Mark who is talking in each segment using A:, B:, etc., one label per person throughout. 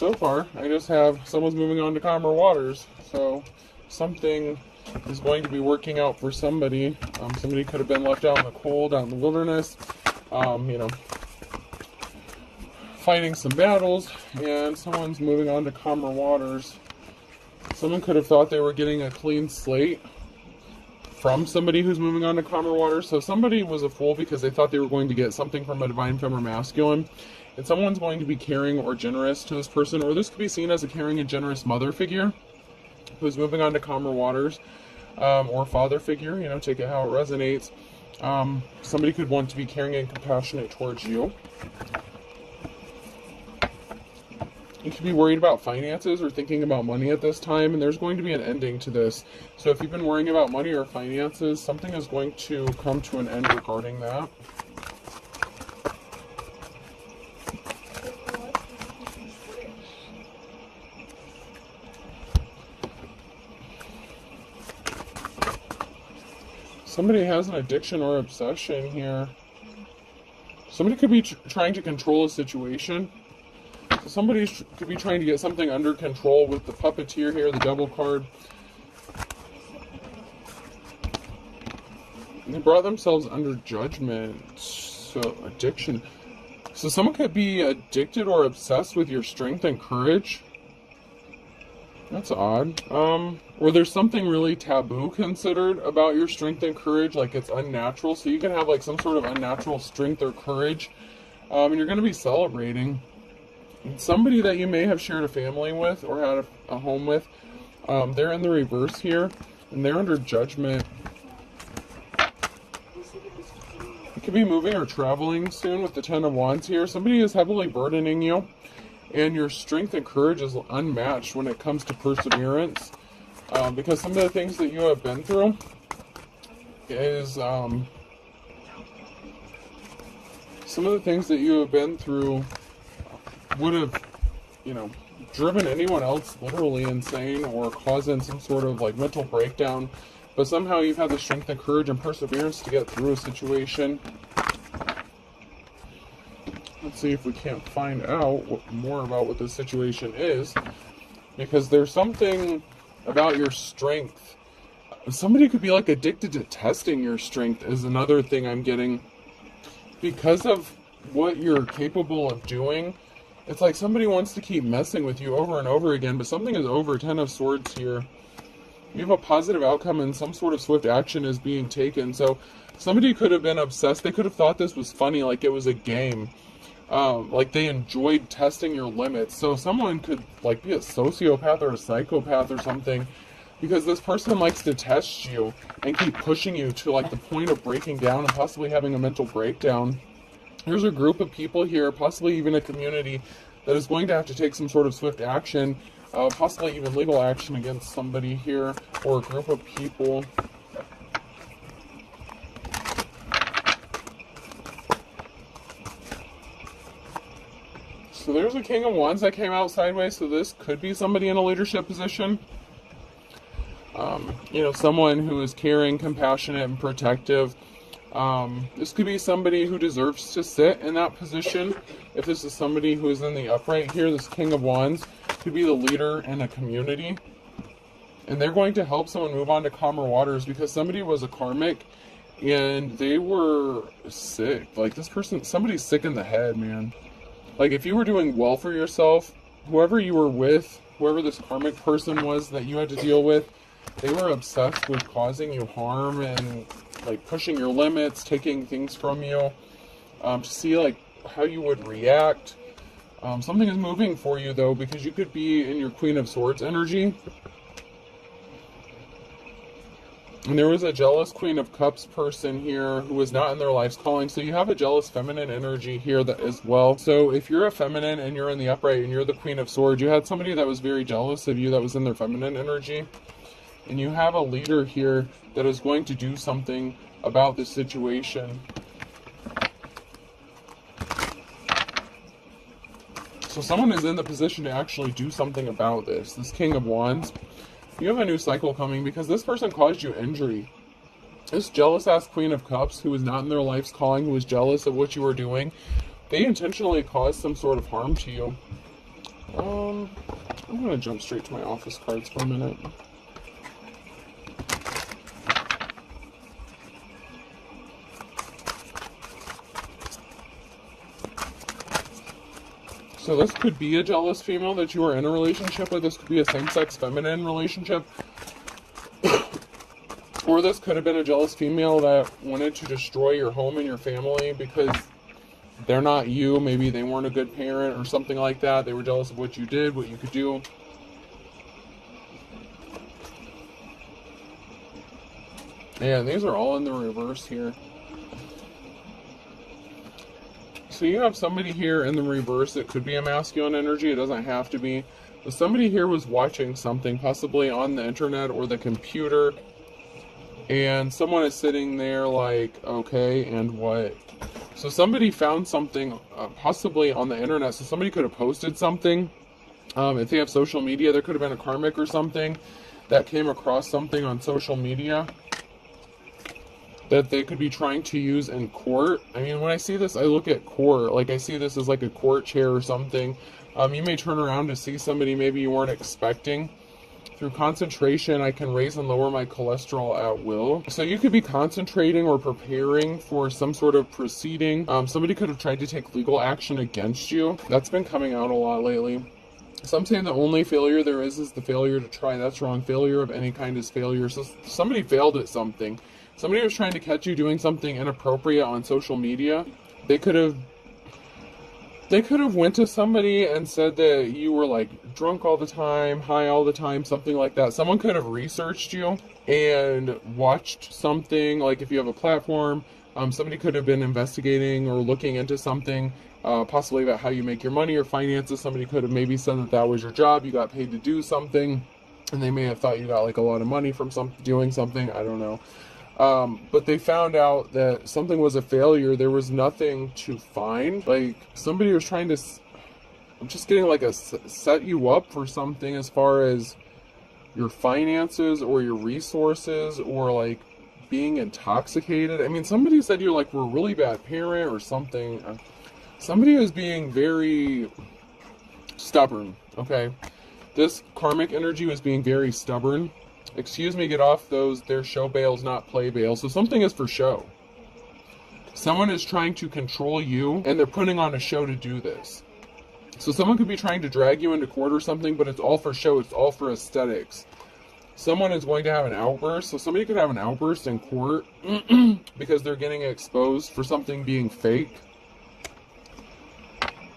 A: So far, I just have someone's moving on to calmer waters. So something is going to be working out for somebody. Somebody could have been left out in the cold, out in the wilderness, fighting some battles, and someone's moving on to calmer waters. Someone could have thought they were getting a clean slate from somebody who's moving on to calmer waters. So somebody was a fool because they thought they were going to get something from a divine feminine masculine. And someone's going to be caring or generous to this person, or this could be seen as a caring and generous mother figure who's moving on to calmer waters, or father figure, take it how it resonates. Somebody could want to be caring and compassionate towards you. You could be worried about finances or thinking about money at this time, and there's going to be an ending to this. So if you've been worrying about money or finances, something is going to come to an end regarding that. Somebody has an addiction or obsession here. Somebody could be trying to control a situation. So somebody could be trying to get something under control with the puppeteer here, the devil card. And they brought themselves under judgment. So addiction. So someone could be addicted or obsessed with your strength and courage. That's odd. Or there's something really taboo considered about your strength and courage, like it's unnatural. So you can have like some sort of unnatural strength or courage, and you're going to be celebrating. And somebody that you may have shared a family with or had a home with, they're in the reverse here, and they're under judgment. You could be moving or traveling soon with the Ten of Wands here. Somebody is heavily burdening you. And your strength and courage is unmatched when it comes to perseverance. Because some of the things that you have been through is... some of the things that you have been through would have, driven anyone else literally insane or causing some sort of like mental breakdown. But somehow you've had the strength and courage and perseverance to get through a situation. Let's see if we can't find out more about what this situation is, because there's something about your strength. Somebody could be like addicted to testing your strength is another thing I'm getting. Because of what you're capable of doing, it's like somebody wants to keep messing with you over and over again, but something is over. Ten of Swords here. You have a positive outcome and some sort of swift action is being taken. So somebody could have been obsessed. They could have thought this was funny, like it was a game. Like they enjoyed testing your limits. So someone could like be a sociopath or a psychopath or something, because this person likes to test you and keep pushing you to like the point of breaking down and possibly having a mental breakdown. There's a group of people here, possibly even a community, that is going to have to take some sort of swift action, possibly even legal action against somebody here or a group of people. So there's a King of Wands that came out sideways, so this could be somebody in a leadership position. Someone who is caring, compassionate, and protective. This could be somebody who deserves to sit in that position. If this is somebody who is in the upright here, this King of Wands could be the leader in a community. And they're going to help someone move on to calmer waters, because somebody was a karmic and they were sick. Like this person, somebody's sick in the head, man. Like if you were doing well for yourself, whoever you were with, whoever this karmic person was that you had to deal with, they were obsessed with causing you harm and like pushing your limits, taking things from you, to see like how you would react. Something is moving for you though, because you could be in your Queen of Swords energy. And there was a jealous Queen of Cups person here who was not in their life's calling. So you have a jealous feminine energy here that as well. So if you're a feminine and you're in the upright and you're the Queen of Swords, you had somebody that was very jealous of you that was in their feminine energy. And you have a leader here that is going to do something about this situation. So someone is in the position to actually do something about this. This King of Wands. You have a new cycle coming because this person caused you injury. This jealous-ass Queen of Cups who was not in their life's calling, who was jealous of what you were doing, they intentionally caused some sort of harm to you. I'm gonna jump straight to my office cards for a minute. So this could be a jealous female that you are in a relationship with. This could be a same-sex feminine relationship. Or this could have been a jealous female that wanted to destroy your home and your family because they're not you. Maybe they weren't a good parent or something like that. They were jealous of what you did, what you could do. Yeah, these are all in the reverse here. So you have somebody here in the reverse. It could be a masculine energy. It doesn't have to be. But somebody here was watching something, possibly on the internet or the computer. And someone is sitting there like, okay, and what? So somebody found something possibly on the internet. So somebody could have posted something. If they have social media, there could have been a karmic or something that came across something on social media that they could be trying to use in court. I mean, when I see this, I look at court. Like, I see this as like a court chair or something. You may turn around to see somebody maybe you weren't expecting. Through concentration, I can raise and lower my cholesterol at will. So you could be concentrating or preparing for some sort of proceeding. Somebody could have tried to take legal action against you. That's been coming out a lot lately. So I'm saying the only failure there is the failure to try. That's wrong. Failure of any kind is failure. So somebody failed at something. Somebody was trying to catch you doing something inappropriate on social media. They could have went to somebody and said that you were like drunk all the time, high all the time, something like that. Someone could have researched you and watched something. Like if you have a platform, somebody could have been investigating or looking into something, possibly about how you make your money or finances. Somebody could have maybe said that that was your job. You got paid to do something, and they may have thought you got like a lot of money from doing something. I don't know. But they found out that something was a failure. There was nothing to find. Like somebody was trying to, I'm just getting like set you up for something as far as your finances or your resources or like being intoxicated. I mean, somebody said you like were a really bad parent or something. Somebody is being very stubborn. Okay. This karmic energy was being very stubborn. Excuse me, get off those. They're show bails, not play bails. So something is for show. Someone is trying to control you, and they're putting on a show to do this. So someone could be trying to drag you into court or something, but it's all for show. It's all for aesthetics. Someone is going to have an outburst. So somebody could have an outburst in court because they're getting exposed for something being fake.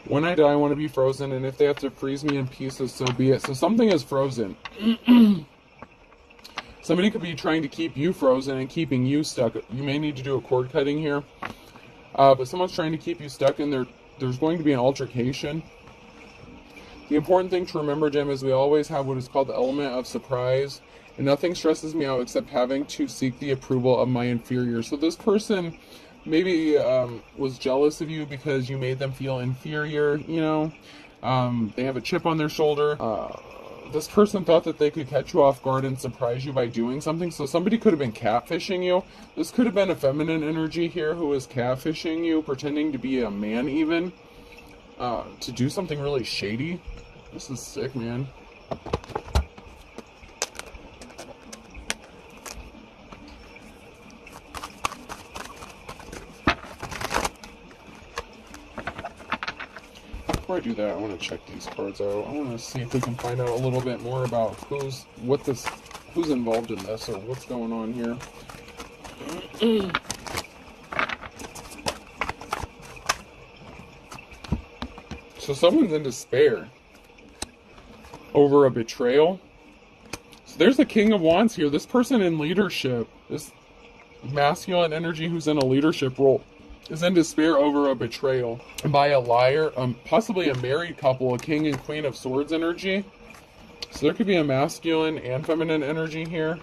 A: When I die, I want to be frozen, and if they have to freeze me in pieces, so be it. So something is frozen. Somebody could be trying to keep you frozen and keeping you stuck. You may need to do a cord cutting here. But someone's trying to keep you stuck, and there's going to be an altercation. The important thing to remember, Jim, is we always have what is called the element of surprise. And nothing stresses me out except having to seek the approval of my inferior. So this person maybe was jealous of you because you made them feel inferior, you know. They have a chip on their shoulder. This person thought that they could catch you off guard and surprise you by doing something. So somebody could have been catfishing you. This could have been a feminine energy here who was catfishing you, pretending to be a man even, to do something really shady. This is sick, man. Before I do that, I want to check these cards out. I want to see if we can find out a little bit more about who's involved in this or what's going on here. So someone's in despair over a betrayal. So there's the King of Wands here. This person in leadership, this masculine energy who's in a leadership role, is in despair over a betrayal by a liar, possibly a married couple, a King and Queen of Swords energy. So there could be a masculine and feminine energy here.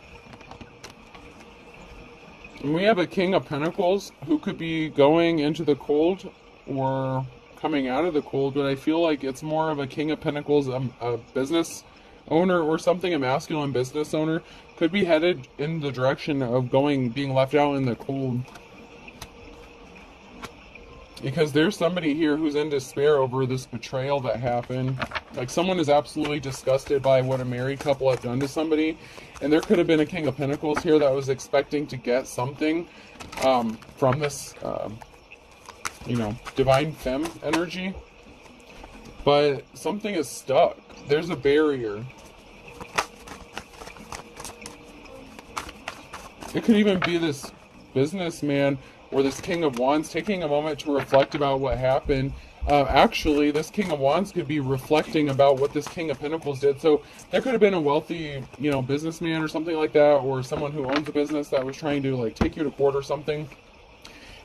A: And we have a King of Pentacles who could be going into the cold or coming out of the cold, but I feel like it's more of a King of Pentacles, a business owner or something, a masculine business owner, could be headed in the direction of being left out in the cold. Because there's somebody here who's in despair over this betrayal that happened. Like, someone is absolutely disgusted by what a married couple have done to somebody. And there could have been a King of Pentacles here that was expecting to get something from this, divine femme energy. But something is stuck. There's a barrier. It could even be this businessman or this King of Wands taking a moment to reflect about what happened. Actually, this King of Wands could be reflecting about what this King of Pentacles did. So there could have been a wealthy, businessman or something like that, or someone who owns a business that was trying to like take you to court or something.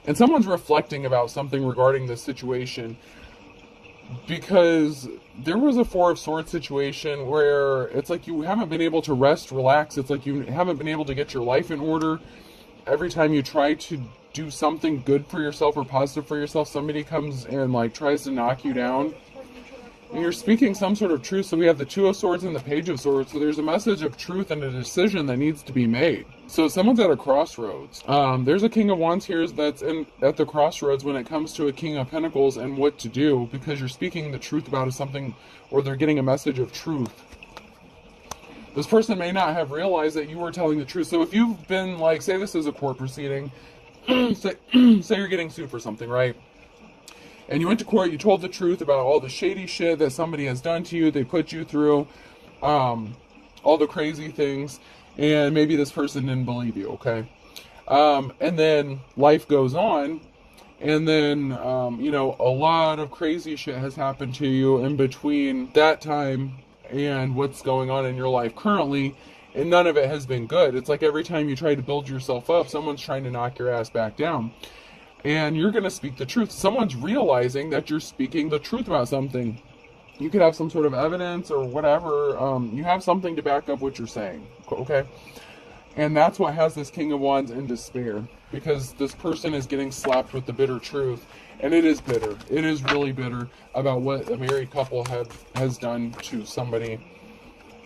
A: And someone's reflecting about something regarding this situation. Because there was a Four of Swords situation where it's like you haven't been able to rest, relax. It's like you haven't been able to get your life in order. Every time you try to do something good for yourself or positive for yourself, somebody comes and like tries to knock you down. And you're speaking some sort of truth. So we have the Two of Swords and the Page of Swords. So there's a message of truth and a decision that needs to be made. So someone's at a crossroads. There's a King of Wands here that's at the crossroads when it comes to a King of Pentacles and what to do, because you're speaking the truth about something, or they're getting a message of truth. This person may not have realized that you were telling the truth. So if you've been like, say this is a court proceeding, say you're getting sued for something, right? And you went to court, you told the truth about all the shady shit that somebody has done to you, they put you through, all the crazy things, and maybe this person didn't believe you, okay? And then life goes on, and then, a lot of crazy shit has happened to you in between that time and what's going on in your life currently, and none of it has been good. It's like every time you try to build yourself up, someone's trying to knock your ass back down. And you're going to speak the truth. Someone's realizing that you're speaking the truth about something. You could have some sort of evidence or whatever. You have something to back up what you're saying. Okay? And that's what has this King of Wands in despair. Because this person is getting slapped with the bitter truth. And it is bitter. It is really bitter about what a married couple has done to somebody.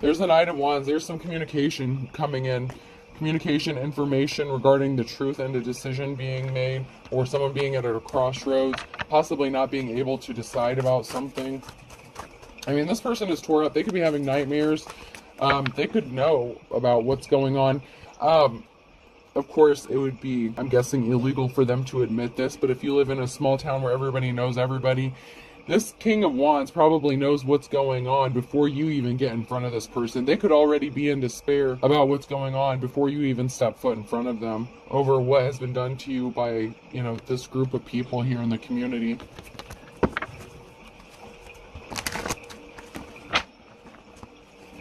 A: There's a Knight of Wands. There's some communication coming in. Communication, information regarding the truth and a decision being made, or someone being at a crossroads, possibly not being able to decide about something. I mean, this person is tore up. They could be having nightmares. They could know about what's going on. Of course, it would be, I'm guessing, illegal for them to admit this, but if you live in a small town where everybody knows everybody, this King of Wands probably knows what's going on before you even get in front of this person. They could already be in despair about what's going on before you even step foot in front of them over what has been done to you by, this group of people here in the community.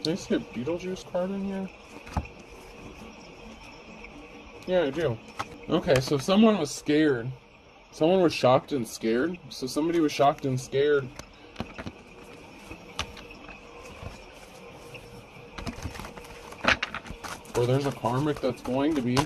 A: Did I see a Beetlejuice card in here? Yeah, I do. Okay, so someone was scared. Someone was shocked and scared. So somebody was shocked and scared. Or there's a karmic that's going to be.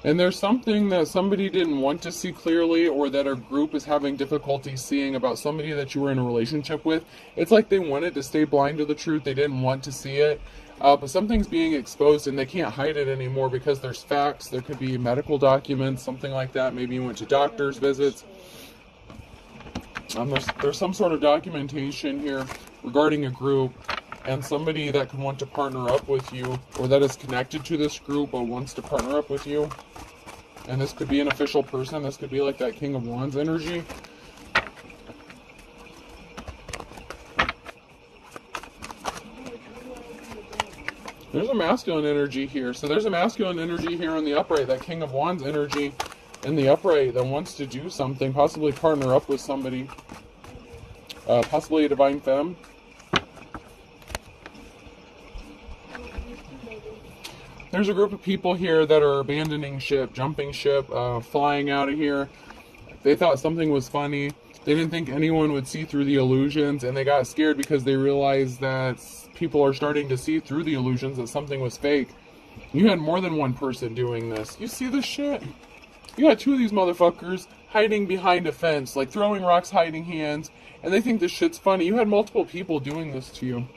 A: And there's something that somebody didn't want to see clearly, or that a group is having difficulty seeing about somebody that you were in a relationship with. It's like they wanted to stay blind to the truth. They didn't want to see it. But something's being exposed and they can't hide it anymore because there's facts. There could be medical documents, something like that. Maybe you went to doctor's visits. There's some sort of documentation here regarding a group and somebody that could want to partner up with you, or that is connected to this group but wants to partner up with you. And this could be an official person. This could be like that King of Wands energy. There's a masculine energy here. So there's a masculine energy here in the upright, that King of Wands energy in the upright that wants to do something, possibly partner up with somebody. Possibly a divine femme. There's a group of people here that are abandoning ship, jumping ship, flying out of here. They thought something was funny. They didn't think anyone would see through the illusions, and they got scared because they realized that people are starting to see through the illusions, that something was fake. You had more than one person doing this. You see this shit? You had two of these motherfuckers hiding behind a fence, like throwing rocks, hiding hands, and they think this shit's funny. You had multiple people doing this to you.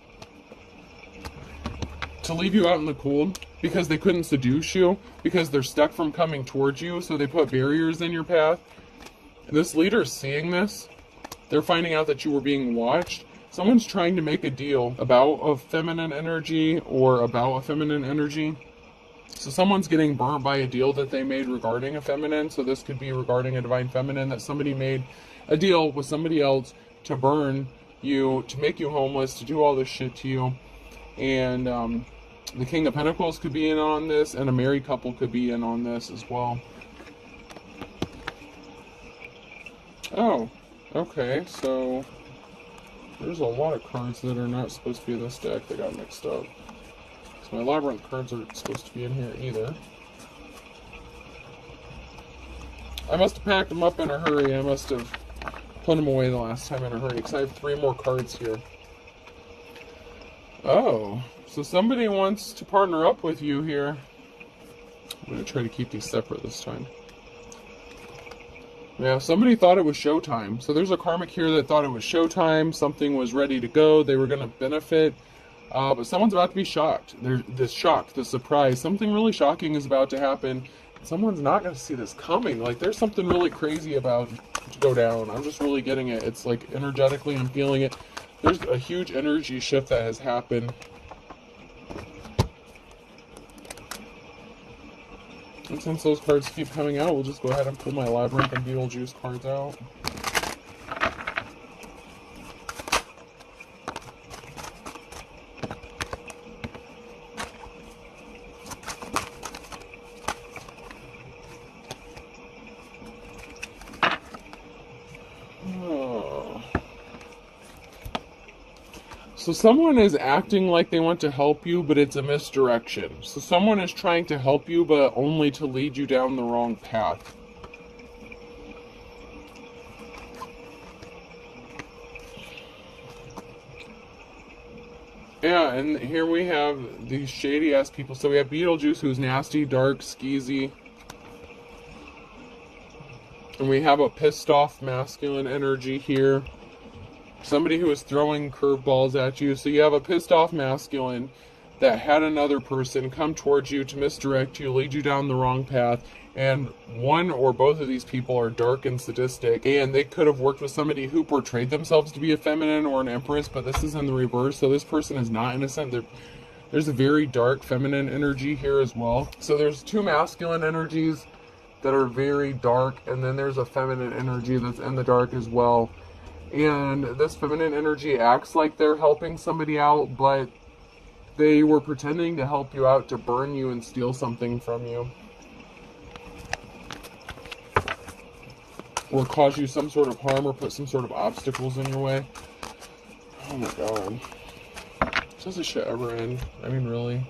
A: to leave you out in the cold because they couldn't seduce you, because they're stuck from coming towards you, so they put barriers in your path. And this leader is seeing this. They're finding out that you were being watched. Someone's trying to make a deal about a feminine energy or about a feminine energy. So someone's getting burnt by a deal that they made regarding a feminine. So this could be regarding a divine feminine, that somebody made a deal with somebody else to burn you, to make you homeless, to do all this shit to you. And the King of Pentacles could be in on this, and a married couple could be in on this as well. Oh, okay, so there's a lot of cards that are not supposed to be in this deck that got mixed up. So my labyrinth cards aren't supposed to be in here either. I must have packed them up in a hurry. I must have put them away the last time in a hurry, because I have 3 more cards here. Oh, so somebody wants to partner up with you here. I'm going to try to keep these separate this time. Yeah, somebody thought it was showtime. So there's a karmic here that thought it was showtime. Something was ready to go. They were going to benefit. But someone's about to be shocked. There's this shock, this surprise. Something really shocking is about to happen. Someone's not going to see this coming. Like, there's something really crazy about to go down. I'm just really getting it. It's like energetically, I'm feeling it. There's a huge energy shift that has happened. And since those cards keep coming out, we'll just go ahead and pull my Labyrinth and Beetlejuice cards out. So someone is acting like they want to help you, but it's a misdirection. So someone is trying to help you, but only to lead you down the wrong path. Yeah, and here we have these shady-ass people. So we have Beetlejuice, who's nasty, dark, skeezy. And we have a pissed-off masculine energy here. Somebody who is throwing curveballs at you. So you have a pissed off masculine that had another person come towards you to misdirect you, lead you down the wrong path. And one or both of these people are dark and sadistic. And they could have worked with somebody who portrayed themselves to be a feminine or an empress, but this is in the reverse. So this person is not innocent. There's a very dark feminine energy here as well. So there's 2 masculine energies that are very dark, and then there's a feminine energy that's in the dark as well. And this feminine energy acts like they're helping somebody out, but they were pretending to help you out to burn you and steal something from you. Or cause you some sort of harm or put some sort of obstacles in your way. Oh my god. Does this shit ever end? I mean, really?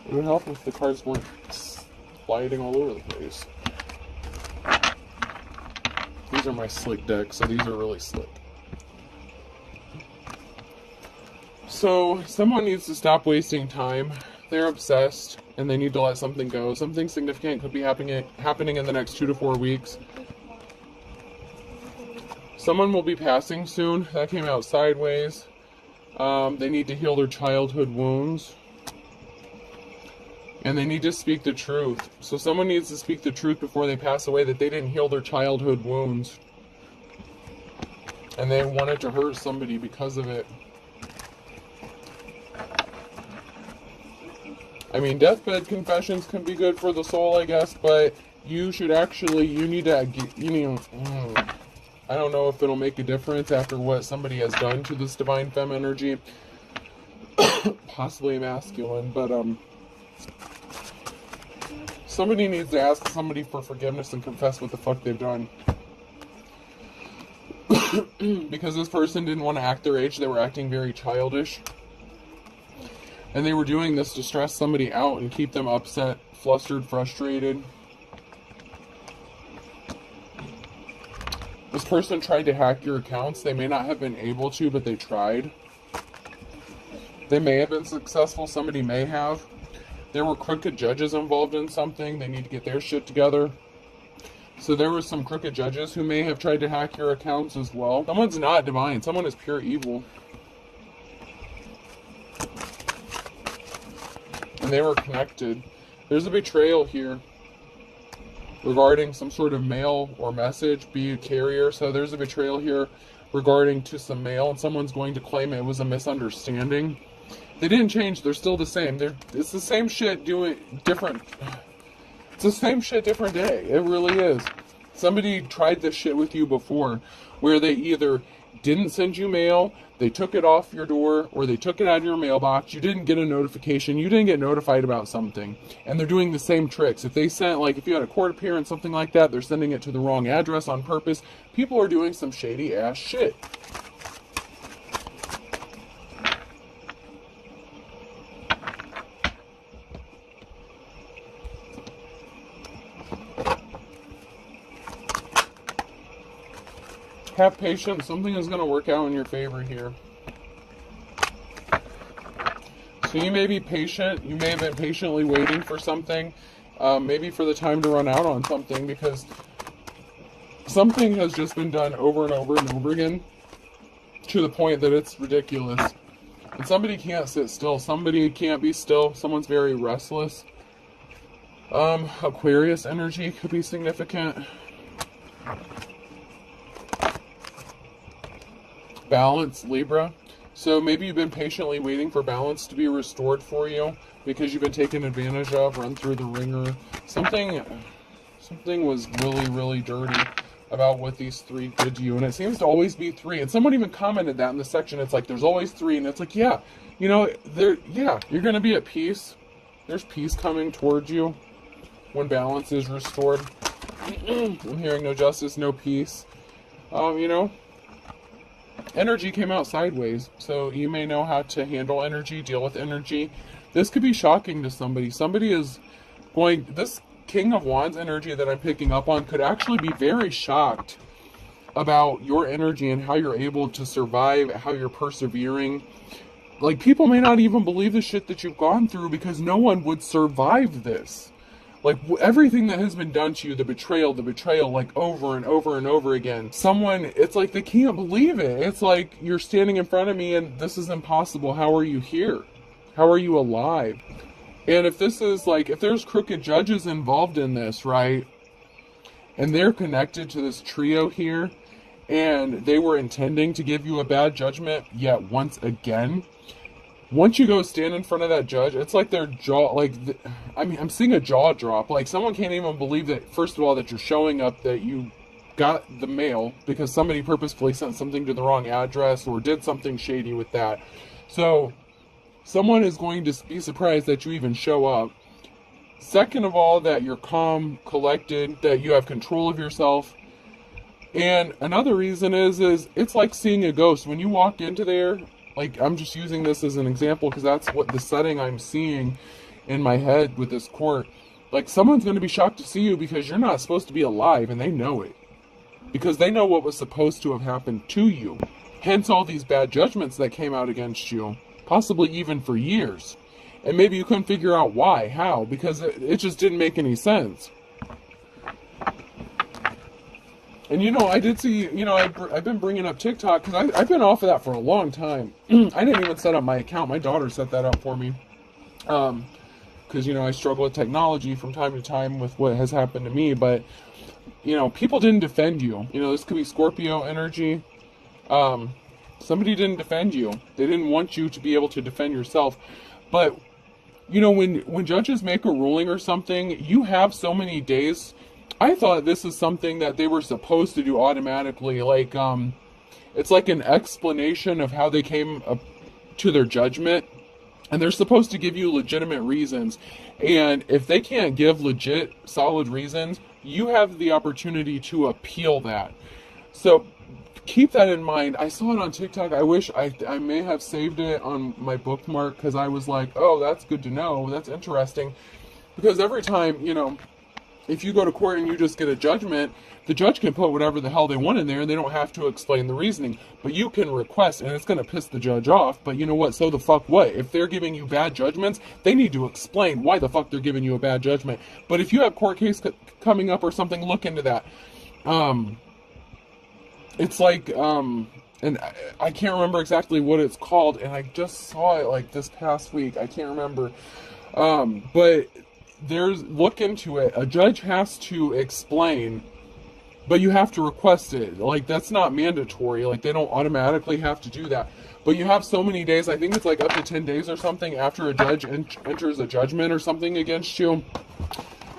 A: It would help if the cards weren't sliding all over the place. These are my slick decks, so these are really slick. So, someone needs to stop wasting time. They're obsessed, and they need to let something go. Something significant could be happening in the next 2 to 4 weeks. Someone will be passing soon. That came out sideways. They need to heal their childhood wounds. And they need to speak the truth. So someone needs to speak the truth before they pass away, that they didn't heal their childhood wounds. And they wanted to hurt somebody because of it. I mean, deathbed confessions can be good for the soul, I guess, but you should actually, you need to, I don't know if it'll make a difference after what somebody has done to this divine femme energy. Possibly masculine, but, somebody needs to ask somebody for forgiveness and confess what the fuck they've done. Because this person didn't want to act their age, they were acting very childish. And they were doing this to stress somebody out and keep them upset, flustered, frustrated. This person tried to hack your accounts. They may not have been able to, but they tried. They may have been successful, somebody may have. There were crooked judges involved in something. They need to get their shit together. So there were some crooked judges who may have tried to hack your accounts as well. Someone's not divine. Someone is pure evil. And they were connected. There's a betrayal here regarding some sort of mail or message, be a carrier. So there's a betrayal here regarding to some mail, and someone's going to claim it was a misunderstanding. They didn't change. They're still the same. It's the same shit doing different. It's the same shit, different day. It really is. Somebody tried this shit with you before, where they either didn't send you mail, they took it off your door, or they took it out of your mailbox. You didn't get a notification. You didn't get notified about something. And they're doing the same tricks. If they sent, like, if you had a court appearance, something like that, they're sending it to the wrong address on purpose. People are doing some shady ass shit. Have patience. Something is going to work out in your favor here. So you may be patient. You may have been patiently waiting for something. Maybe for the time to run out on something, because something has just been done over and over and over again to the point that it's ridiculous. And somebody can't sit still. Somebody can't be still. Someone's very restless. Aquarius energy could be significant. Balance, Libra. So maybe you've been patiently waiting for balance to be restored for you because you've been taken advantage of, run through the ringer. Something was really, really dirty about what these three did to you. And it seems to always be three. And someone even commented that in the section. It's like, there's always three. And it's like, yeah, you know, you're going to be at peace. There's peace coming towards you when balance is restored. I'm hearing no justice, no peace. You know, energy came out sideways, so you may know how to handle energy, deal with energy. This could be shocking to somebody. Somebody is going, this King of Wands energy that I'm picking up on could actually be very shocked about your energy and how you're able to survive, how you're persevering. Like, people may not even believe the shit that you've gone through because no one would survive this. Like, everything that has been done to you, the betrayal, like, over and over and over again. Someone, it's like they can't believe it. It's like, you're standing in front of me and this is impossible. How are you here? How are you alive? And if this is like, if there's crooked judges involved in this, right? And they're connected to this trio here, and they were intending to give you a bad judgment yet once again. Once you go stand in front of that judge, it's like their jaw, like, I'm seeing a jaw drop. Like, someone can't even believe that, first of all, that you're showing up, that you got the mail because somebody purposefully sent something to the wrong address or did something shady with that. So, someone is going to be surprised that you even show up. Second of all, that you're calm, collected, that you have control of yourself. And another reason is it's like seeing a ghost. When you walk into there, like, I'm just using this as an example because that's what the setting I'm seeing in my head with this court. Like, someone's going to be shocked to see you because you're not supposed to be alive, and they know it. Because they know what was supposed to have happened to you. Hence all these bad judgments that came out against you, possibly even for years. And maybe you couldn't figure out why, how, because it just didn't make any sense. And, you know, I did see, you know, I've been bringing up TikTok because I've been off of that for a long time. I didn't even set up my account. My daughter set that up for me. Because, you know, I struggle with technology from time to time with what has happened to me. But, you know, people didn't defend you. You know, this could be Scorpio energy. Somebody didn't defend you. They didn't want you to be able to defend yourself. But, you know, when judges make a ruling or something, you have so many days. I thought this is something that they were supposed to do automatically. Like, it's like an explanation of how they came up to their judgment. And they're supposed to give you legitimate reasons. And if they can't give legit, solid reasons, you have the opportunity to appeal that. So keep that in mind. I saw it on TikTok. I wish I may have saved it on my bookmark because I was like, oh, that's good to know. That's interesting. Because every time, you know, if you go to court and you just get a judgment, the judge can put whatever the hell they want in there and they don't have to explain the reasoning. But you can request, and it's going to piss the judge off, but you know what? So the fuck what? If they're giving you bad judgments, they need to explain why the fuck they're giving you a bad judgment. But if you have court case coming up or something, look into that. It's like, and I can't remember exactly what it's called, and I just saw it like this past week. I can't remember. But look into it. A judge has to explain, but you have to request it. Like, that's not mandatory. Like, they don't automatically have to do that. But you have so many days, I think it's like up to 10 days or something, after a judge enters a judgment or something against you,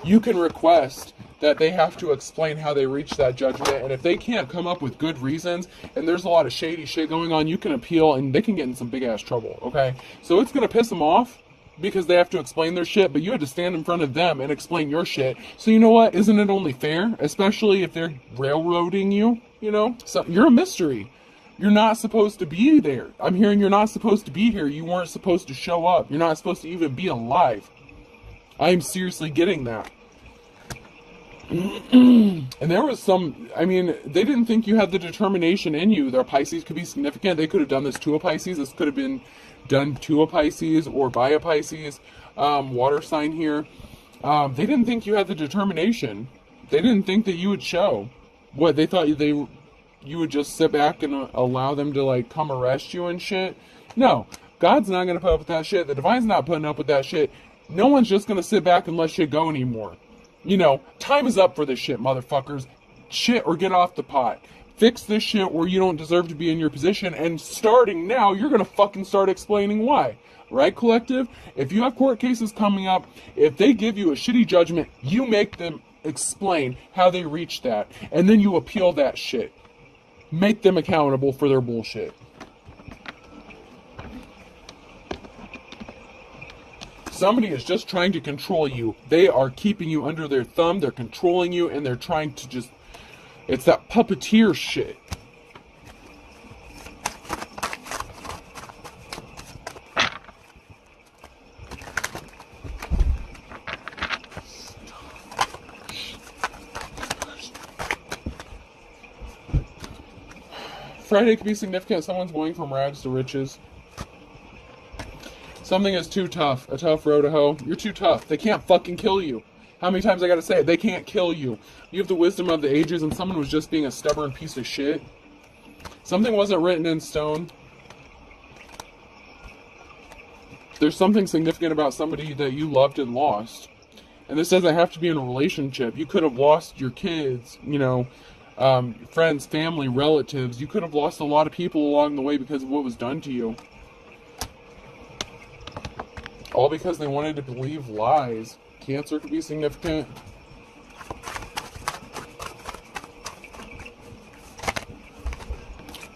A: you can request that they have to explain how they reached that judgment. And if they can't come up with good reasons, and there's a lot of shady shit going on, you can appeal, and they can get in some big ass trouble, okay? So it's going to piss them off, because they have to explain their shit, but you had to stand in front of them and explain your shit. So you know what? Isn't it only fair? Especially if they're railroading you, you know? So you're a mystery. You're not supposed to be there. I'm hearing you're not supposed to be here. You weren't supposed to show up. You're not supposed to even be alive. I'm seriously getting that. And there was some, I mean, they didn't think you had the determination in you. Their Pisces could be significant. They could have done this to a Pisces. This could have been done to a Pisces or by a Pisces, water sign here. They didn't think you had the determination. They didn't think that you would show. What, they thought you would just sit back and allow them to, like, come arrest you and shit? No. God's not going to put up with that shit. The Divine's not putting up with that shit. No one's just going to sit back and let shit go anymore. You know, time is up for this shit, motherfuckers. Shit or get off the pot. Fix this shit where you don't deserve to be in your position, and starting now, you're gonna fucking start explaining why. Right, collective? If you have court cases coming up, if they give you a shitty judgment, you make them explain how they reached that, and then you appeal that shit. Make them accountable for their bullshit. Somebody is just trying to control you. They are keeping you under their thumb, they're controlling you, and they're trying to just... It's that puppeteer shit. Friday could be significant. Someone's going from rags to riches. Something is too tough. A tough road to hoe. You're too tough. They can't fucking kill you. How many times I gotta say it? They can't kill you. You have the wisdom of the ages, and someone was just being a stubborn piece of shit. Something wasn't written in stone. There's something significant about somebody that you loved and lost. And this doesn't have to be in a relationship. You could have lost your kids, you know, friends, family, relatives. You could have lost a lot of people along the way because of what was done to you. All because they wanted to believe lies. Cancer could be significant.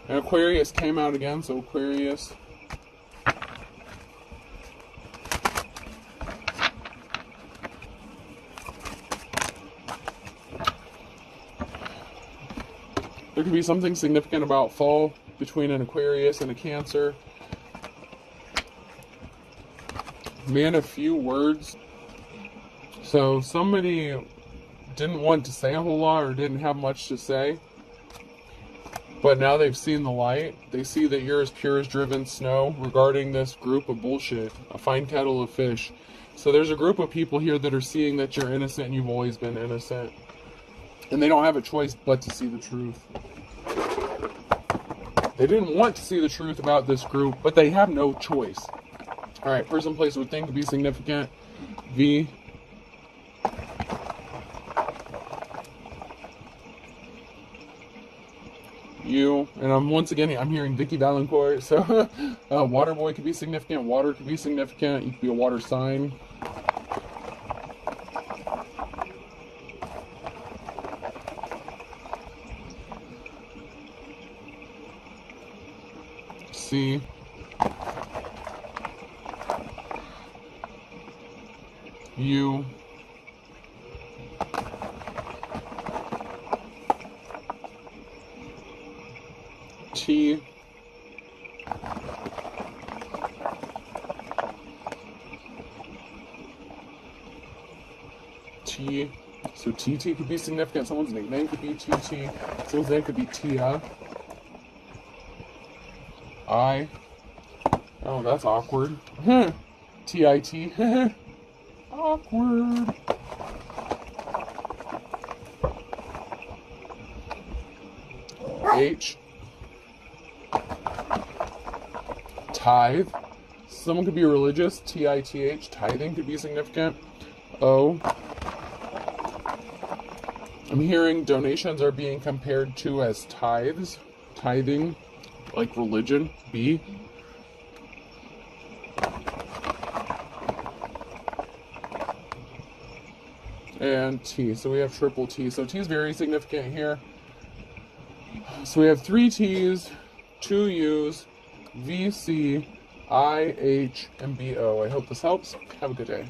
A: And Aquarius came out again, so Aquarius. There could be something significant about fall between an Aquarius and a Cancer. Man of few words. So somebody didn't want to say a whole lot or didn't have much to say. But now they've seen the light. They see that you're as pure as driven snow regarding this group of bullshit. A fine kettle of fish. So there's a group of people here that are seeing that you're innocent and you've always been innocent. And they don't have a choice but to see the truth. They didn't want to see the truth about this group, but they have no choice. Alright, person, place, would think to be significant. V. You. And once again, I'm hearing Vicky Valancourt. So, water boy could be significant. Water could be significant. You could be a water sign. C. U. T. T. So TT could be significant. Someone's nickname could be TT. Someone's name could be Tia. I. Oh, that's awkward. TIT. Awkward. H. Tithe. Someone could be religious. TITH. Tithing could be significant. O. I'm hearing donations are being compared to as tithes. Tithing, like religion. B. And T. So we have triple T. So T is very significant here. So we have 3 T's, 2 U's, V, C, I, H, and B, O. I hope this helps. Have a good day.